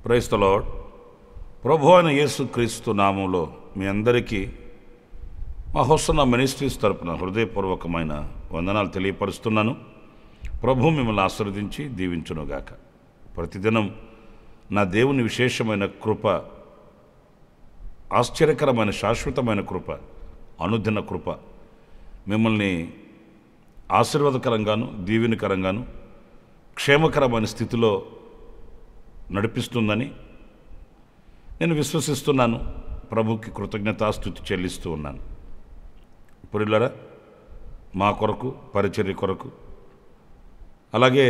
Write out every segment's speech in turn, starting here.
Praise the lord. ప్రభు అయిన యేసుక్రీస్తు నామంలో మీ అందరికీ మా హోసన్న మినిస్ట్రీస్ తరపున హృదయపూర్వకమైన వందనాలు తెలియపరుస్తున్నాను. ప్రభు మిమ్మల్ని ఆశీర్వదించి దీవించునుగాక. ప్రతిదినం నా దేవుని విశేషమైన కృప, ఆశ్చర్యకరమైన శాశ్వతమైన కృప, అనుదిన కృప మిమ్మల్ని ఆశీర్వాదకరంగాను దీవెనకరంగాను క్షేమకరమైన స్థితిలో నడిపిస్తుందని నేను విశ్వసిస్తున్నాను. ప్రభుకి కృతజ్ఞతాస్తుతి చెల్లిస్తూ ఉన్నాను. పురిలరా మా కొరకు, పరిచర్య కొరకు, అలాగే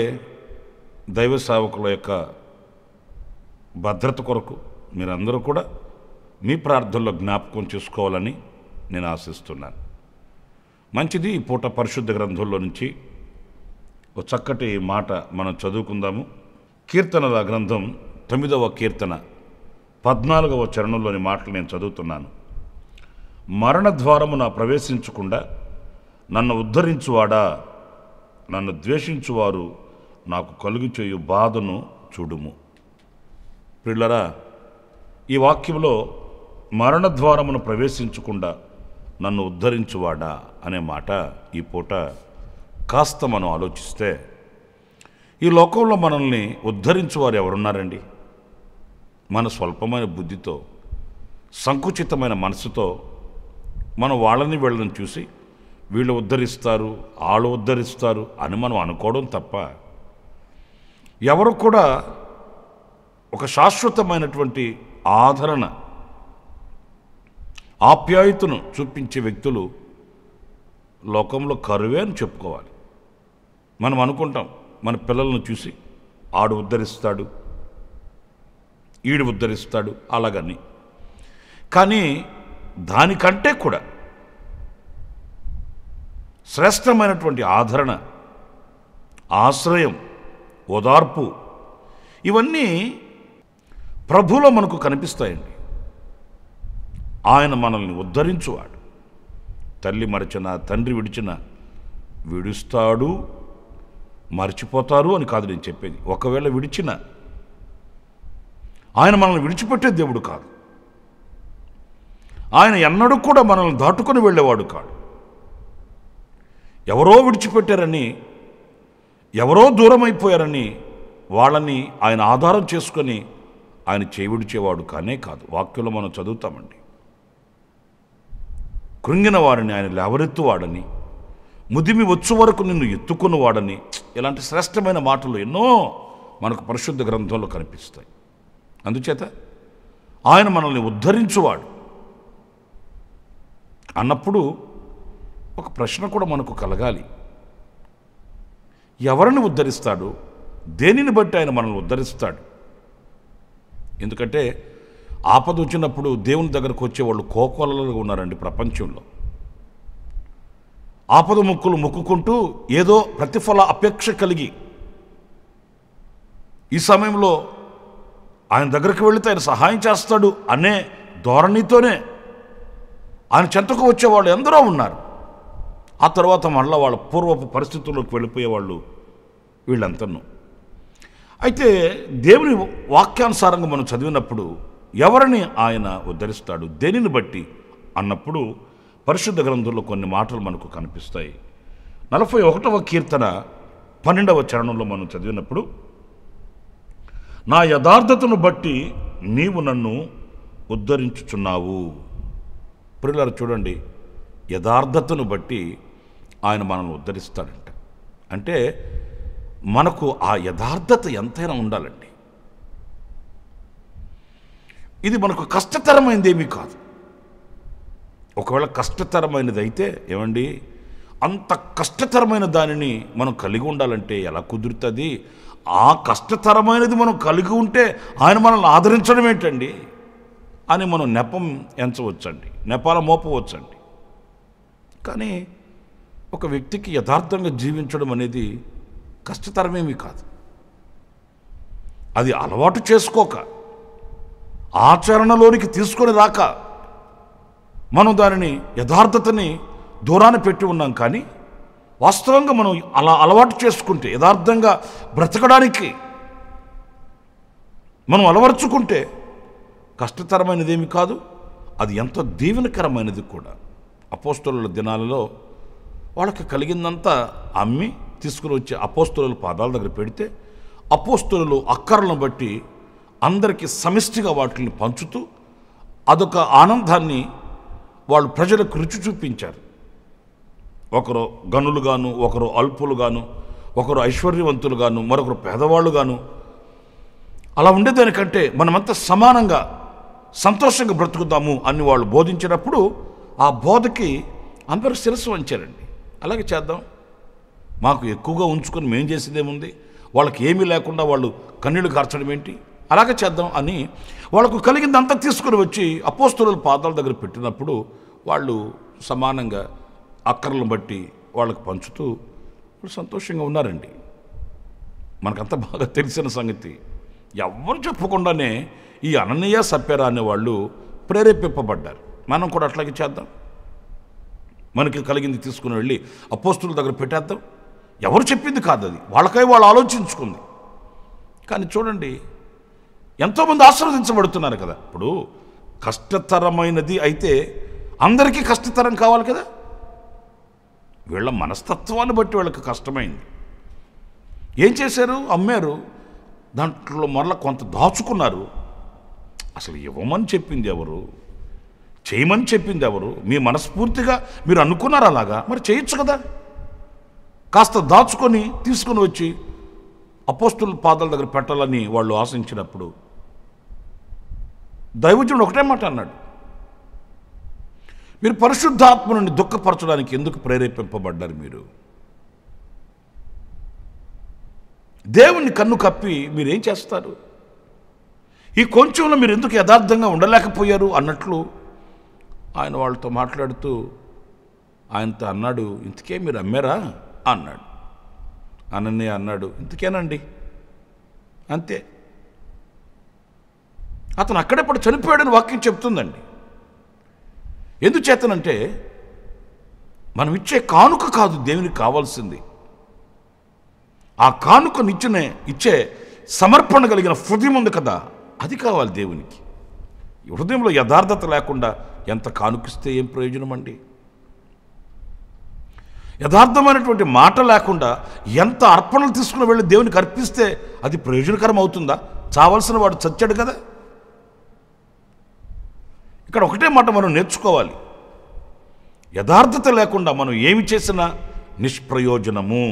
దైవ సేవకుల యొక్క భద్రత కొరకు మీరందరూ కూడా మీ ప్రార్థనలో జ్ఞాపకం చేసుకోవాలని నేను ఆశిస్తున్నాను. మంచిది. ఈ పూట పరిశుద్ధ గ్రంథంలో నుంచి ఒక చక్కటి మాట మనం చదువుకుందాము. కీర్తనల గ్రంథం 9వ కీర్తన 14వ చరణంలోని మాటలు నేను చదువుతున్నాను. మరణద్వారమున ప్రవేశించకుండా నన్ను ఉద్ధరించువాడా, నన్ను ద్వేషించువారు నాకు కలుగుచేయు బాధను చూడుము. ప్రియులారా, ఈ వాక్యంలో మరణద్వారమును ప్రవేశించకుండా నన్ను ఉద్ధరించువాడా అనే మాట ఈ పూట కాస్త మనం ఆలోచిస్తే, ఈ లోకంలో మనల్ని ఉద్ధరించువారు ఎవరున్నారండి? మన స్వల్పమైన బుద్ధితో, సంకుచితమైన మనసుతో మనం వాళ్ళని వీళ్ళని చూసి వీళ్ళు ఉద్ధరిస్తారు, వాళ్ళు ఉద్ధరిస్తారు అని మనం అనుకోవడం తప్ప, ఎవరు కూడా ఒక శాశ్వతమైనటువంటి ఆదరణ, ఆప్యాయతను చూపించే వ్యక్తులు లోకంలో కరువే అని చెప్పుకోవాలి. మనం అనుకుంటాం మన పిల్లలను చూసి ఆడు ఉద్ధరిస్తాడు, ఈడు ఉద్ధరిస్తాడు అలాగని. కానీ దానికంటే కూడా శ్రేష్టమైనటువంటి ఆదరణ, ఆశ్రయం, ఓదార్పు ఇవన్నీ ప్రభువులో మనకు కనిపిస్తాయండి. ఆయన మనల్ని ఉద్ధరించువాడు. తల్లి మరచిన, తండ్రి విడిచిన విడుస్తాడు, మర్చిపోతారు అని కాదు నేను చెప్పేది. ఒకవేళ విడిచిన ఆయన మనల్ని విడిచిపెట్టే దేవుడు కాదు. ఆయన ఎన్నడూ కూడా మనల్ని దాటుకొని వెళ్ళేవాడు కాదు. ఎవరో విడిచిపెట్టారని, ఎవరో దూరం అయిపోయారని వాళ్ళని ఆయన ఆధారం చేసుకొని ఆయన చేయి విడిచేవాడు కానే కాదు. వాక్యంలో మనం చదువుతామండి, కృంగిన వారిని ఆయన లేవరెత్తువాడని, ముదిమి వచ్చు వరకు నిన్ను ఎత్తుకున్నవాడని. ఇలాంటి శ్రేష్టమైన మాటలు ఎన్నో మనకు పరిశుద్ధ గ్రంథంలో కనిపిస్తాయి. అందుచేత ఆయన మనల్ని ఉద్ధరించువాడు అన్నప్పుడు ఒక ప్రశ్న కూడా మనకు కలగాలి. ఎవరిని ఉద్ధరిస్తాడు? దేనిని బట్టి ఆయన మనల్ని ఉద్ధరిస్తాడు? ఎందుకంటే ఆపద వచ్చినప్పుడు దేవుని దగ్గరకు వచ్చేవాళ్ళు కోకొల్లలుగా ఉన్నారండి ప్రపంచంలో. ఆపద ముక్కులు మొక్కుకుంటూ ఏదో ప్రతిఫల అపేక్ష కలిగి ఈ సమయంలో ఆయన దగ్గరికి వెళితే ఆయన సహాయం చేస్తాడు అనే ధోరణితోనే ఆయన చెంతకు వచ్చేవాళ్ళు ఎందరో ఉన్నారు. ఆ తర్వాత మళ్ళీ వాళ్ళ పూర్వపు పరిస్థితుల్లోకి వెళ్ళిపోయేవాళ్ళు వీళ్ళంతను. అయితే దేవుని వాక్యానుసారంగా మనం చదివినప్పుడు ఎవరిని ఆయన ఉద్ధరిస్తాడు, దేనిని బట్టి అన్నప్పుడు పరిశుద్ధ గ్రంథంలో కొన్ని మాటలు మనకు కనిపిస్తాయి. 41వ కీర్తన 12వ చరణంలో మనం చదివినప్పుడు, నా యథార్థతను బట్టి నీవు నన్ను ఉద్ధరించుచున్నావు. ప్రియులారా చూడండి, యథార్థతను బట్టి ఆయన మనల్ని ఉద్ధరిస్తాడంట. అంటే మనకు ఆ యథార్థత ఎంతైనా ఉండాలండి. ఇది మనకు కష్టతరమైనది ఏమీ కాదు. ఒకవేళ కష్టతరమైనది అయితే ఏమండి, అంత కష్టతరమైన దానిని మనం కలిగి ఉండాలంటే ఎలా కుదురుతుంది? ఆ కష్టతరమైనది మనం కలిగి ఉంటే ఆయన మనల్ని ఆదరించడం ఏంటండి అని మనం నెపం ఎంచవచ్చండి, నెపాల మోపవచ్చండి. కానీ ఒక వ్యక్తికి యథార్థంగా జీవించడం అనేది కష్టతరమేమీ కాదు. అది అలవాటు చేసుకోక, ఆచరణలోనికి తీసుకొని రాక మనం దానిని యథార్థతని దూరాన పెట్టి ఉన్నాం. కానీ వాస్తవంగా మనం అలా అలవాటు చేసుకుంటే, యథార్థంగా బ్రతకడానికి మనం అలవర్చుకుంటే కష్టతరమైనదేమి కాదు, అది ఎంతో దీవెనకరమైనది కూడా. అపోస్తలుల దినాలలో వాళ్ళకి కలిగిందంతా అమ్మి తీసుకుని వచ్చి అపోస్తలుల పాదాల దగ్గర పెడితే అపోస్తలులు అక్కరలను బట్టి అందరికీ సమిష్టిగా వాటిని పంచుతూ అదొక ఆనందాన్ని వాళ్ళు ప్రజలకు రుచి చూపించారు. ఒకరు గనులుగాను, ఒకరు అల్పులుగాను, ఒకరు ఐశ్వర్యవంతులుగాను, మరొకరు పేదవాళ్ళుగాను. అలా ఉండేదానికంటే మనమంతా సమానంగా సంతోషంగా బ్రతుకుతాము అని వాళ్ళు బోధించినప్పుడు ఆ బోధకి అందరూ శిరస్సు వంచారండి. అలాగే చేద్దాం, మాకు ఎక్కువగా ఉంచుకొని మేం చేసేదేముంది, వాళ్ళకి ఏమీ లేకుండా వాళ్ళు కన్నీళ్లు కార్చడం ఏంటి, అలాగే చేద్దాం అని వాళ్ళకు కలిగిందంతా తీసుకుని వచ్చి అపోస్తలుల పాదాల దగ్గర పెట్టినప్పుడు వాళ్ళు సమానంగా అక్కర్లను బట్టి వాళ్ళకి పంచుతూ వాళ్ళు సంతోషంగా ఉన్నారండి. మనకంతా బాగా తెలిసిన సంగతి. ఎవరు చెప్పకుండానే ఈ అననీయ సప్యరా అనే వాళ్ళు ప్రేరేపింపబడ్డారు. మనం కూడా అట్లాగే చేద్దాం, మనకి కలిగింది తీసుకుని వెళ్ళి అపోస్తలుల దగ్గర పెట్టేద్దాం. ఎవరు చెప్పింది కాదు, అది వాళ్ళకై వాళ్ళు ఆలోచించుకుంది. కానీ చూడండి, ఎంతోమంది ఆశీర్వదించబడుతున్నారు కదా. ఇప్పుడు కష్టతరమైనది అయితే అందరికీ కష్టతరం కావాలి కదా. వీళ్ళ మనస్తత్వాన్ని బట్టి వీళ్ళకి కష్టమైంది. ఏం చేశారు? అమ్మారు, దాంట్లో మరలా కొంత దాచుకున్నారు. అసలు ఇవ్వమని చెప్పింది ఎవరు? చేయమని చెప్పింది ఎవరు? మీ మనస్ఫూర్తిగా మీరు అనుకున్నారు అలాగా, మరి చేయొచ్చు కదా. కాస్త దాచుకొని తీసుకుని వచ్చి అపోస్తలుల పాదాల దగ్గర పెట్టాలని వాళ్ళు ఆశించినప్పుడు దైవజనుడు ఒకటే మాట అన్నాడు, మీరు పరిశుద్ధాత్మ నుండి దుఃఖపరచడానికి ఎందుకు ప్రేరేపింపబడ్డారు? మీరు దేవుని కన్ను కప్పి మీరేం చేస్తారు? ఈ కొంచెంలో మీరు ఎందుకు యథార్థంగా ఉండలేకపోయారు అన్నట్లు ఆయన వాళ్ళతో మాట్లాడుతూ ఆయనతో అన్నాడు, ఇంతకే మీరు అమ్మారా అన్నాడు. అనన్య అన్నాడు, ఇంతకేనండి, అంతే. అతను అక్కడెప్పుడు చనిపోయాడని వాక్యం చెప్తుందండి. ఎందుచేతనంటే మనం ఇచ్చే కానుక కాదు దేవునికి కావాల్సింది, ఆ కానుకనిచ్చునే ఇచ్చే సమర్పణ కలిగిన హృదయం ఉంది కదా, అది కావాలి దేవునికి. హృదయంలో యథార్థత లేకుండా ఎంత కానుకిస్తే ఏం ప్రయోజనం అండి? యథార్థమైనటువంటి మాట లేకుండా ఎంత అర్పణలు తీసుకుని వెళ్ళి దేవునికి అర్పిస్తే అది ప్రయోజనకరం అవుతుందా? చావాల్సిన వాడు చచ్చాడు కదా. ఇక్కడ ఒకటే మాట మనం నేర్చుకోవాలి, యథార్థత లేకుండా మనం ఏమి చేసినా నిష్ప్రయోజనము.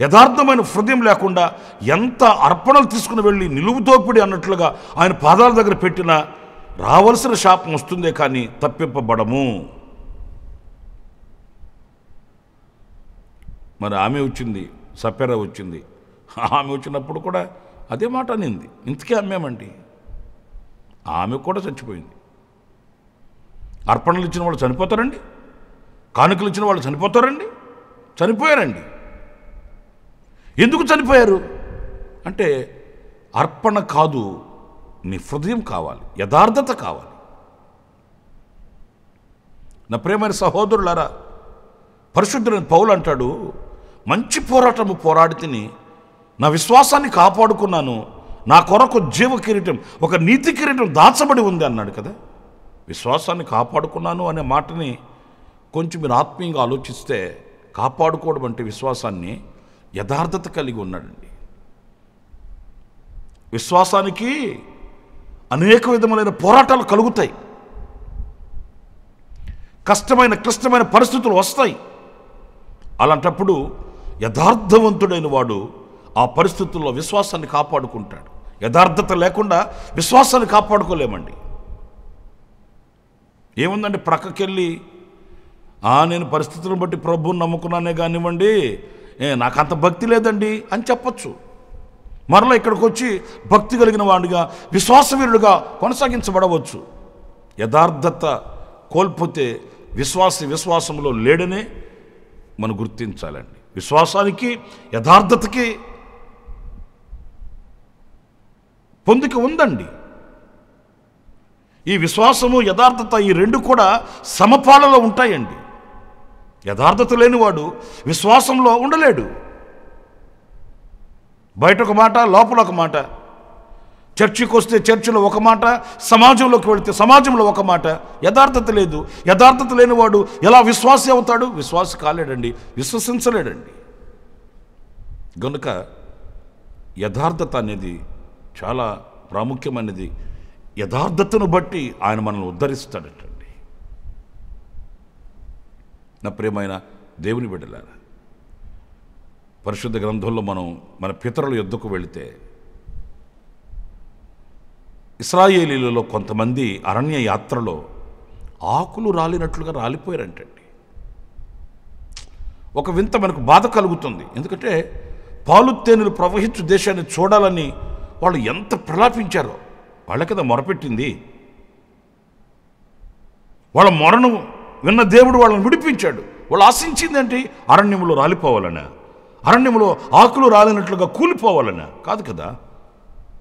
యథార్థమైన హృదయం లేకుండా ఎంత అర్పణలు తీసుకుని వెళ్ళి నిలువుతోపిడి అన్నట్లుగా ఆయన పాదాల దగ్గర పెట్టినా రావలసిన శాపం వస్తుందే కానీ తప్పింపబడము. మరి ఆమె వచ్చింది, సప్యరా వచ్చింది. ఆమె వచ్చినప్పుడు కూడా అదే మాట అనింది, ఇంతకే అమ్మేమండి. ఆమె కూడా చచ్చిపోయింది. అర్పణలు ఇచ్చిన వాళ్ళు చనిపోతారండి, కానుకలు ఇచ్చిన వాళ్ళు చనిపోతారండి, చనిపోయారండి. ఎందుకు చనిపోయారు అంటే అర్పణ కాదు, నీ హృదయం కావాలి, యథార్థత కావాలి. నా ప్రియమైన సహోదరులారా, పరిశుద్ధుడైన పౌలు అంటాడు, మంచి పోరాటము పోరాడి తిని నా విశ్వాసాన్ని కాపాడుకున్నాను, నా కొరకు జీవ కిరీటం, ఒక నీతి కిరీటం దాచబడి ఉంది అన్నాడు కదా. విశ్వాసాన్ని కాపాడుకున్నాను అనే మాటని కొంచెం మీరు ఆత్మీయంగా ఆలోచిస్తే, కాపాడుకోవడం అంటే విశ్వాసాన్ని యథార్థత కలిగి ఉన్నాడండి. విశ్వాసానికి అనేక విధములైన పోరాటాలు కలుగుతాయి, కష్టమైన క్లిష్టమైన పరిస్థితులు వస్తాయి. అలాంటప్పుడు యథార్థవంతుడైన వాడు ఆ పరిస్థితుల్లో విశ్వాసాన్ని కాపాడుకుంటాడు. యథార్థత లేకుండా విశ్వాసాన్ని కాపాడుకోలేమండి. ఏముందండి, ప్రక్కకెళ్ళి నేను పరిస్థితులను బట్టి ప్రభువుని నమ్ముకున్నానే కానివ్వండి, నాకు అంత భక్తి లేదండి అని చెప్పచ్చు. మరలా ఇక్కడికి వచ్చి భక్తి కలిగిన వాడిగా, విశ్వాసవీరుడిగా కొనసాగించబడవచ్చు. యథార్థత కోల్పోతే విశ్వాసంలో లేడనే మనం గుర్తించాలండి. విశ్వాసానికి యథార్థతకి పొందిక ఉందండి. ఈ విశ్వాసము యథార్థత ఈ రెండు కూడా సమపాలలో ఉంటాయండి. యథార్థత లేనివాడు విశ్వాసంలో ఉండలేడు. బయట ఒక మాట, లోపల ఒక మాట. చర్చికి వస్తే చర్చిలో ఒక మాట, సమాజంలోకి వెళితే సమాజంలో ఒక మాట. యథార్థత లేదు. యథార్థత లేనివాడు ఎలా విశ్వాసి అవుతాడు? విశ్వాసి కాలేడండి, విశ్వసించలేడండి. కనుక యథార్థత అనేది చాలా ప్రాముఖ్యమైనది. యథార్థతను బట్టి ఆయన మనల్ని ఉద్ధరిస్తాడటండి. నా ప్రియమైన దేవుని బిడ్డలారా, పరిశుద్ధ గ్రంథంలో మనం మన పితరుల యొద్దకు వెళితే ఇశ్రాయేలీలలో కొంతమంది అరణ్య యాత్రలో ఆకులు రాలినట్లుగా రాలిపోయారంటండి. ఒక వింత మనకు బాధ కలుగుతుంది. ఎందుకంటే పాలు తేనెలు ప్రవహించు దేశాన్ని చూడాలని వాళ్ళు ఎంత ప్రలాపించారో. వాళ్ళ కదా మొరపెట్టింది. వాళ్ళ మొరను విన్న దేవుడు వాళ్ళని విడిపించాడు. వాళ్ళు ఆశించిందేంటి? అరణ్యములో రాలిపోవాలనా? అరణ్యములో ఆకులు రాలినట్లుగా కూలిపోవాలనా? కాదు కదా.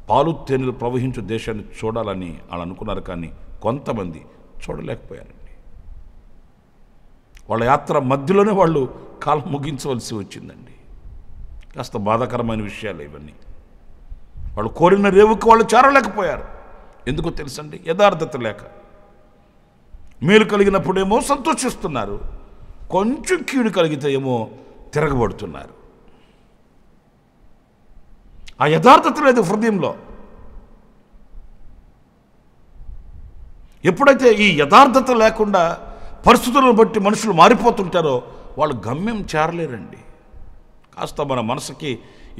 పాలు తేనెలు ప్రవహించు దేశాన్ని చూడాలని వాళ్ళు అనుకున్నారు, కానీ కొంతమంది చూడలేకపోయారండి. వాళ్ళ యాత్ర మధ్యలోనే వాళ్ళు కాలం ముగించవలసి వచ్చిందండి. కాస్త బాధాకరమైన విషయాలు ఇవన్నీ. వాళ్ళు కోరిన రేవుకు వాళ్ళు చేరలేకపోయారు. ఎందుకో తెలుసండి? యథార్థత లేక. మేలు కలిగినప్పుడేమో సంతోషిస్తున్నారు, కొంచెం కీడు కలిగితే ఏమో తిరగబడుతున్నారు. ఆ యథార్థత లేదు హృదయంలో. ఎప్పుడైతే ఈ యథార్థత లేకుండా పరిస్థితులను బట్టి మనుషులు మారిపోతుంటారో వాళ్ళు గమ్యం చేరలేరండి. కాస్త మన మనసుకి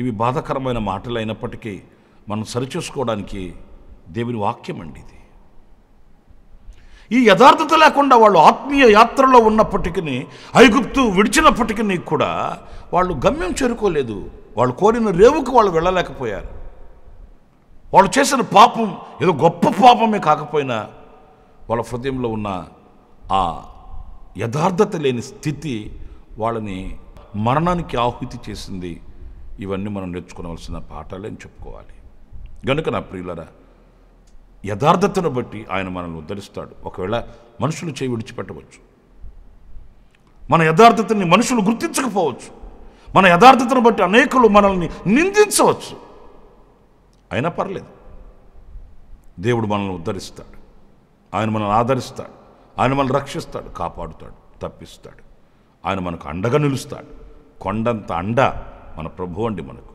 ఇవి బాధాకరమైన మాటలు అయినప్పటికీ మనం సరిచేసుకోవడానికి దేవుని వాక్యం అండి ఇది. ఈ యథార్థత లేకుండా వాళ్ళు ఆత్మీయ యాత్రలో ఉన్నప్పటికీ, ఐగుప్తు విడిచినప్పటికీ కూడా వాళ్ళు గమ్యం చేరుకోలేదు. వాళ్ళు కోరిన రేవుకు వాళ్ళు వెళ్ళలేకపోయారు. వాళ్ళు చేసిన పాపం ఏదో గొప్ప పాపమే కాకపోయినా వాళ్ళ హృదయంలో ఉన్న ఆ యథార్థత లేని స్థితి వాళ్ళని మరణానికి ఆహుతి చేసింది. ఇవన్నీ మనం నేర్చుకోవలసిన పాఠాలే అని చెప్పుకోవాలి. గనుక నా ప్రియులరా, యథార్థతను బట్టి ఆయన మనల్ని ఉద్ధరిస్తాడు. ఒకవేళ మనుషులు చేయి విడిచిపెట్టవచ్చు, మన యథార్థతని మనుషులు గుర్తించకపోవచ్చు, మన యథార్థతను బట్టి అనేకులు మనల్ని నిందించవచ్చు. అయినా పర్లేదు, దేవుడు మనల్ని ఉద్ధరిస్తాడు. ఆయన మనల్ని ఆదరిస్తాడు. ఆయన మనల్ని రక్షిస్తాడు, కాపాడుతాడు, తప్పిస్తాడు. ఆయన మనకు అండగా నిలుస్తాడు. కొండంత అండ మన ప్రభువు అండి. మనకు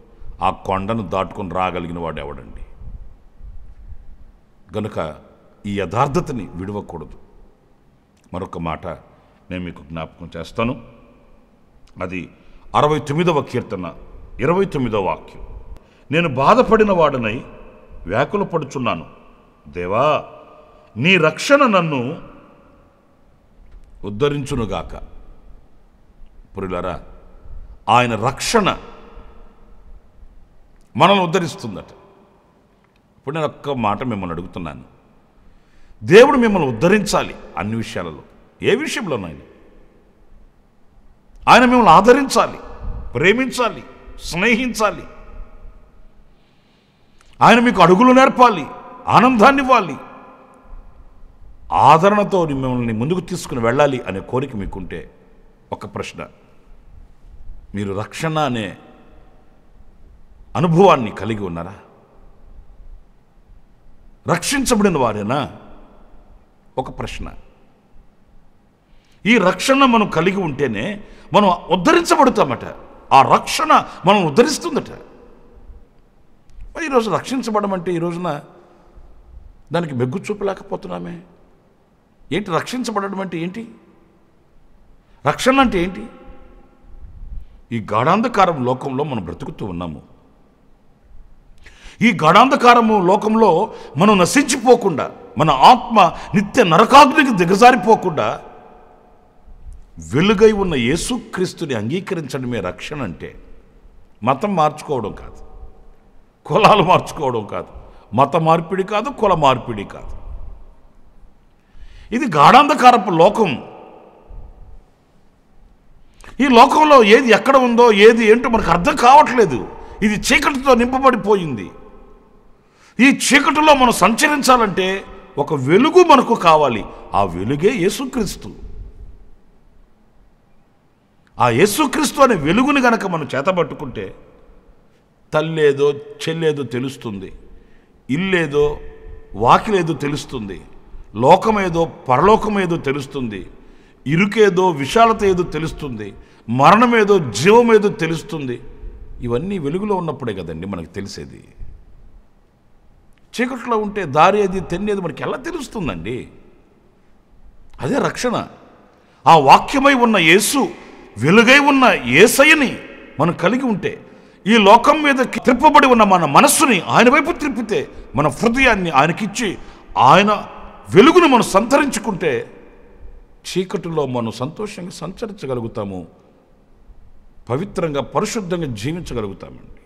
ఆ కొండను దాటుకొని రాగలిగిన వాడు ఎవడండి? గనుక ఈ యథార్థతని విడవకూడదు. మరొక మాట నేను మీకు జ్ఞాపకం చేస్తాను. అది 69వ కీర్తన 29వ వాక్యం. నేను బాధపడిన వాడనై వ్యాకులపడుచున్నాను, దేవా నీ రక్షణ నన్ను ఉద్ధరించునుగాక. పురులారా, ఆయన రక్షణ మనల్ని ఉద్ధరిస్తుందట. ఇప్పుడు నేను ఒక్క మాట మిమ్మల్ని అడుగుతున్నాను. దేవుడు మిమ్మల్ని ఉద్ధరించాలి అన్ని విషయాలలో. ఏ విషయంలోనైనా ఆయన మిమ్మల్ని ఆదరించాలి, ప్రేమించాలి, స్నేహించాలి. ఆయన మీకు అడుగులు నేర్పాలి, ఆనందాన్ని ఇవ్వాలి, ఆదరణతో మిమ్మల్ని ముందుకు తీసుకుని వెళ్ళాలి అనే కోరిక మీకుంటే ఒక ప్రశ్న: మీరు రక్షణ అనే అనుభవాన్ని కలిగి ఉన్నారా? రక్షించబడిన వారేనా? ఒక ప్రశ్న. ఈ రక్షణ మనం కలిగి ఉంటేనే మనం ఉద్ధరించబడతామట. ఆ రక్షణ మనం ఉద్ధరిస్తుందట. ఈరోజు రక్షించబడడం అంటే ఈ రోజున దానికి మెగ్గు చూపలేకపోతున్నామే. ఏంటి రక్షించబడడం అంటే? ఏంటి రక్షణ అంటే? ఏంటి? ఈ గాఢాంధకారం లోకంలో మనం బ్రతుకుతూ ఉన్నాము. ఈ గాఢాంధకారము లోకంలో మనం నశించిపోకుండా, మన ఆత్మ నిత్య నరకాగ్నికి దిగజారిపోకుండా వెలుగై ఉన్న యేసుక్రీస్తుని అంగీకరించడమే రక్షణ అంటే. మతం మార్చుకోవడం కాదు, కులాలు మార్చుకోవడం కాదు, మత మార్పిడి కాదు, కుల మార్పిడి కాదు. ఇది గాఢాంధకారపు లోకం. ఈ లోకంలో ఏది ఎక్కడ ఉందో, ఏది ఏంటో మనకు అర్థం కావట్లేదు. ఇది చీకటితో నింపబడిపోయింది. ఈ చీకటిలో మనం సంచరించాలంటే ఒక వెలుగు మనకు కావాలి. ఆ వెలుగే యేసుక్రీస్తు. ఆ యేసుక్రీస్తు అనే వెలుగుని గనక మనం చేతబట్టుకుంటే తల్లేదో చెల్లేదో తెలుస్తుంది, ఇల్లేదో వాకిలేదో తెలుస్తుంది, లోకమేదో పరలోకమేదో తెలుస్తుంది, ఇరుకేదో విశాలత ఏదో తెలుస్తుంది, మరణమేదో జీవమేదో తెలుస్తుంది. ఇవన్నీ వెలుగులో ఉన్నప్పుడే కదండి మనకు తెలిసేది. చీకట్లో ఉంటే దారి అది తెన్నేది మనకి ఎలా తెలుస్తుందండి? అదే రక్షణ. ఆ వాక్యమై ఉన్న యేసు, వెలుగై ఉన్న యేసయ్యని మనం కలిగి ఉంటే, ఈ లోకం మీద త్రిప్పబడి ఉన్న మన మనస్సుని ఆయన వైపు త్రిప్పితే, మన హృదయాన్ని ఆయనకిచ్చి ఆయన వెలుగును మనం సంతరించుకుంటే చీకటిలో మనం సంతోషంగా సంచరించగలుగుతాము, పవిత్రంగా పరిశుద్ధంగా జీవించగలుగుతామండి.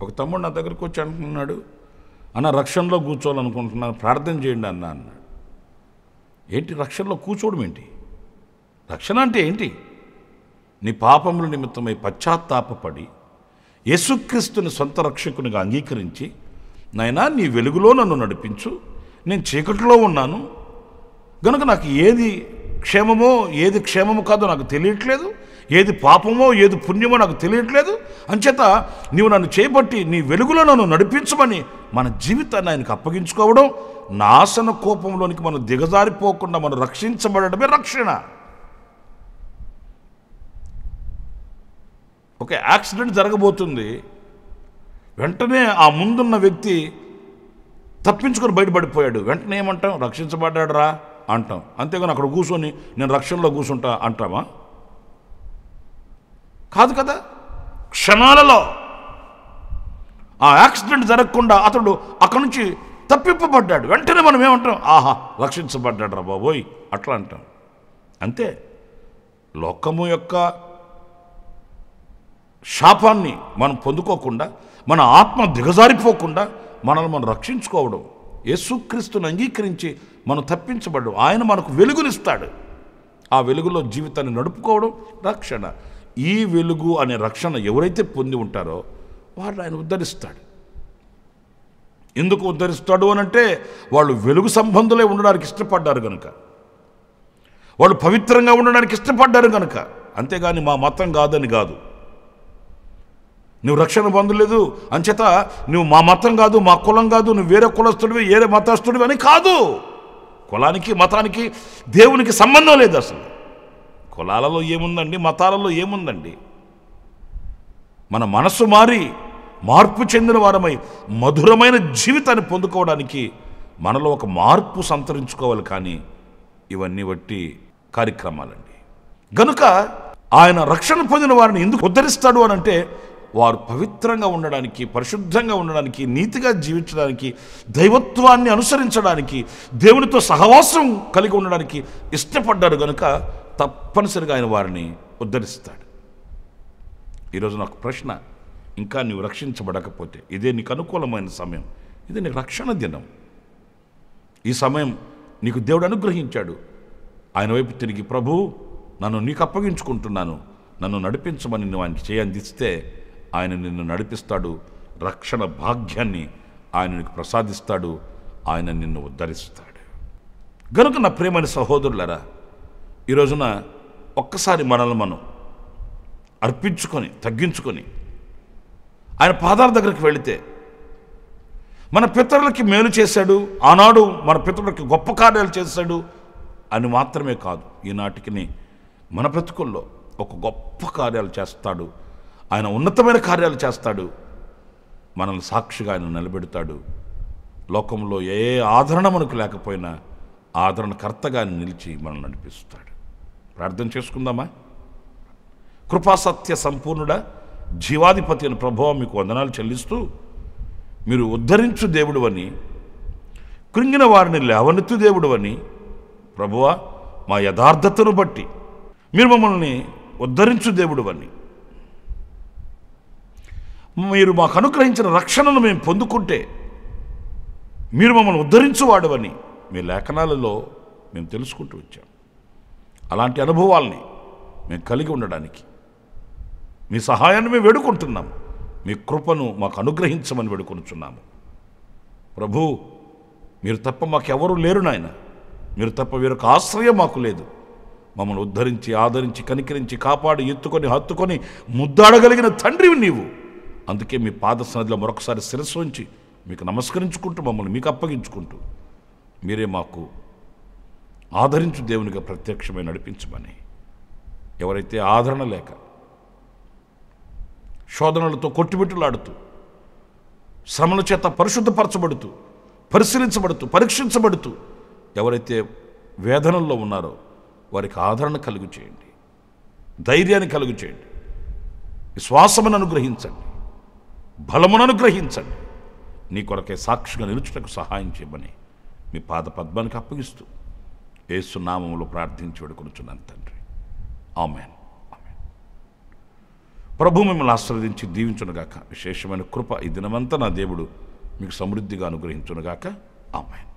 ఒక తమ్ముడు నా దగ్గరకు వచ్చి అంటున్నాడు, అన్న రక్షణలో కూర్చోవాలనుకుంటున్నాను, ప్రార్థన చేయండి అన్నాడు. ఏంటి రక్షణలో కూర్చోవడం ఏంటి? రక్షణ అంటే ఏంటి? నీ పాపముల నిమిత్తమై పశ్చాత్తాపపడి యేసుక్రీస్తుని సొంత రక్షకునిగా అంగీకరించి, నాయనా నీ వెలుగులో నన్ను నడిపించు, నేను చీకటిలో ఉన్నాను గనుక నాకు ఏది క్షేమమో ఏది క్షేమము కాదో నాకు తెలియట్లేదు, ఏది పాపమో ఏది పుణ్యమో నాకు తెలియట్లేదు, అంచేత నీవు నన్ను చేపట్టి నీ వెలుగులో నన్ను నడిపించమని మన జీవితాన్ని ఆయనకు అప్పగించుకోవడం, నాశన కోపంలోనికి మనం దిగజారిపోకుండా మనం రక్షించబడటమే రక్షణ. ఒక యాక్సిడెంట్ జరగబోతుంది, వెంటనే ఆ ముందున్న వ్యక్తి తప్పించుకొని బయటపడిపోయాడు, వెంటనే ఏమంటాం? రక్షించబడ్డాడు రా అంటాం. అంతేగాని అక్కడ కూర్చొని నేను రక్షణలో కూర్చుంటా అంటామా? కాదు కదా. క్షణాలలో ఆ యాక్సిడెంట్ జరగకుండా అతడు అక్కడి నుంచి తప్పింపబడ్డాడు, వెంటనే మనం ఏమంటాం? ఆహా రక్షించబడ్డాడు రా బాబోయ్ అట్లా అంటాం. అంతే. లోకము యొక్క శాపాన్ని మనం పొందుకోకుండా, మన ఆత్మ దిగజారిపోకుండా మనల్ని మనం రక్షించుకోవడం, యేసుక్రీస్తుని అంగీకరించి మనం తప్పించబడడం, ఆయన మనకు వెలుగునిస్తాడు, ఆ వెలుగులో జీవితాన్ని నడుపుకోవడం రక్షణ. ఈ వెలుగు అనే రక్షణ ఎవరైతే పొంది ఉంటారో వాళ్ళు ఆయన ఉద్ధరిస్తాడు. ఎందుకు ఉద్ధరిస్తాడు అనంటే వాళ్ళు వెలుగు సంబంధులే ఉండడానికి ఇష్టపడ్డారు కనుక, వాళ్ళు పవిత్రంగా ఉండడానికి ఇష్టపడ్డారు కనుక. అంతేగాని మా మతం కాదని కాదు, నువ్వు రక్షణ పొందలేదు అంచేత నువ్వు మా మతం కాదు, మా కులం కాదు, నువ్వు వేరే కులస్తుడివి వేరే మతస్థుడివి అని కాదు. కులానికి మతానికి దేవునికి సంబంధం లేదు. అసలు కులాలలో ఏముందండి, మతాలలో ఏముందండి? మన మనస్సు మారి మార్పు చెందిన వారమై మధురమైన జీవితాన్ని పొందుకోవడానికి మనలో ఒక మార్పు సంతరించుకోవాలి. కానీ ఇవన్నీ వట్టి కార్యక్రమాలండి. గనుక ఆయన రక్షణ పొందిన వారిని ఎందుకు ఉద్ధరిస్తాడు అని అంటే, వారు పవిత్రంగా ఉండడానికి, పరిశుద్ధంగా ఉండడానికి, నీతిగా జీవించడానికి, దైవత్వాన్ని అనుసరించడానికి, దేవునితో సహవాసం కలిగి ఉండడానికి ఇష్టపడ్డారు కనుక తప్పనిసరిగా ఆయన వారిని ఉద్ధరిస్తాడు. ఈరోజు నాకు ప్రశ్న, ఇంకా నీవు రక్షించబడకపోతే ఇదే నీకు అనుకూలమైన సమయం, ఇది నీకు రక్షణ దినం. ఈ సమయం నీకు దేవుడు అనుగ్రహించాడు. ఆయన వైపు తిరిగి, ప్రభు నన్ను నీకు అప్పగించుకుంటున్నాను, నన్ను నడిపించమని నువ్వు ఆయనకి చేయందిస్తే ఆయన నిన్ను నడిపిస్తాడు, రక్షణ భాగ్యాన్ని ఆయన నీకు ప్రసాదిస్తాడు, ఆయన నిన్ను ఉద్ధరిస్తాడు. గనుక నా ప్రియమైన సహోదరులారా, ఈ రోజున ఒక్కసారి మనల్ని మనం అర్పించుకొని తగ్గించుకొని ఆయన పాదాల దగ్గరికి వెళితే, మన పితరులకి మేలు చేశాడు, ఆనాడు మన పితరులకి గొప్ప కార్యాలు చేశాడు అని మాత్రమే కాదు, ఈనాటికి మన బ్రతుకుల్లో ఒక గొప్ప కార్యాలు చేస్తాడు. ఆయన ఉన్నతమైన కార్యాలు చేస్తాడు. మనల్ని సాక్షిగా ఆయన నిలబెడతాడు. లోకంలో ఏ ఆదరణ మనకు లేకపోయినా ఆదరణకర్తగా ఆయన నిలిచి మనల్ని నడిపిస్తాడు. ప్రార్థన చేసుకుందామా? కృపాసత్య సంపూర్ణుడా, జీవాధిపతి అని ప్రభువా మీకు వందనాలు చెల్లిస్తూ, మీరు ఉద్ధరించు దేవుడు అని, కృంగిన వారిని లేవనెత్తు దేవుడు అని, ప్రభువా మా యథార్థతను బట్టి మీరు మమ్మల్ని ఉద్ధరించు దేవుడు అని, మీరు మాకు అనుగ్రహించిన రక్షణను మేము పొందుకుంటే మీరు మమ్మల్ని ఉద్ధరించువాడు అని మీ లేఖనాలలో మేము తెలుసుకుంటూ వచ్చాం. అలాంటి అనుభవాల్ని మేము కలిగి ఉండడానికి మీ సహాయాన్ని మేము వేడుకుంటున్నాము. మీ కృపను మాకు అనుగ్రహించమని వేడుకొనుచున్నాము. ప్రభు, మీరు తప్ప మాకెవరూ లేరు నాయన. మీరు తప్ప వేరొక ఆశ్రయం మాకు లేదు. మమ్మల్ని ఉద్ధరించి, ఆదరించి, కనికరించి, కాపాడి, ఎత్తుకొని, హత్తుకొని ముద్దాడగలిగిన తండ్రివి నీవు. అందుకే మీ పాద సన్నిధిలో మరొకసారి శిరస్సు ఉంచి మీకు నమస్కరించుకుంటూ, మమ్మల్ని మీకు అప్పగించుకుంటూ, మీరే మాకు ఆదరించు దేవునిగా ప్రత్యక్షమై నడిపించమని, ఎవరైతే ఆదరణ లేక శోధనలతో కొట్టుబిట్టులాడుతూ, శ్రమల చేత పరిశుద్ధపరచబడుతూ, పరిశీలించబడుతూ, పరీక్షించబడుతూ ఎవరైతే వేదనల్లో ఉన్నారో వారికి ఆదరణ కలుగు చేయండి, ధైర్యాన్ని కలుగు చేయండి, విశ్వాసమును అనుగ్రహించండి, బలమును అనుగ్రహించండి. నీ కొరకే సాక్షిగా నిలుచుటకు సహాయం చేయమని మీ పాద పద్మానికి అప్పగిస్తూ యేసు నామములో ప్రార్థించి వేడుకొనుచున్నాను తండ్రి. ఆమేన్. ఆమేన్. ప్రభు మిమ్మల్ని ఆశీర్వదించి దీవించునుగాక. విశేషమైన కృప ఈ దినమంతా నా దేవుడు మీకు సమృద్ధిగా అనుగ్రహించునుగాక. ఆమేన్.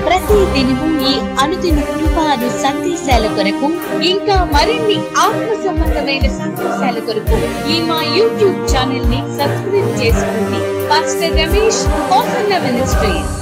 ప్రతి దినము ఈ అనుదిన కృపాను సందేశాల కొరకు, ఇంకా మరిన్ని ఆత్మ సంబంధమైన సందేశాల కొరకు ఈ మా యూట్యూబ్ ఛానల్ ని సబ్స్క్రైబ్ చేసుకోండి. Pastor Ramesh, ministries.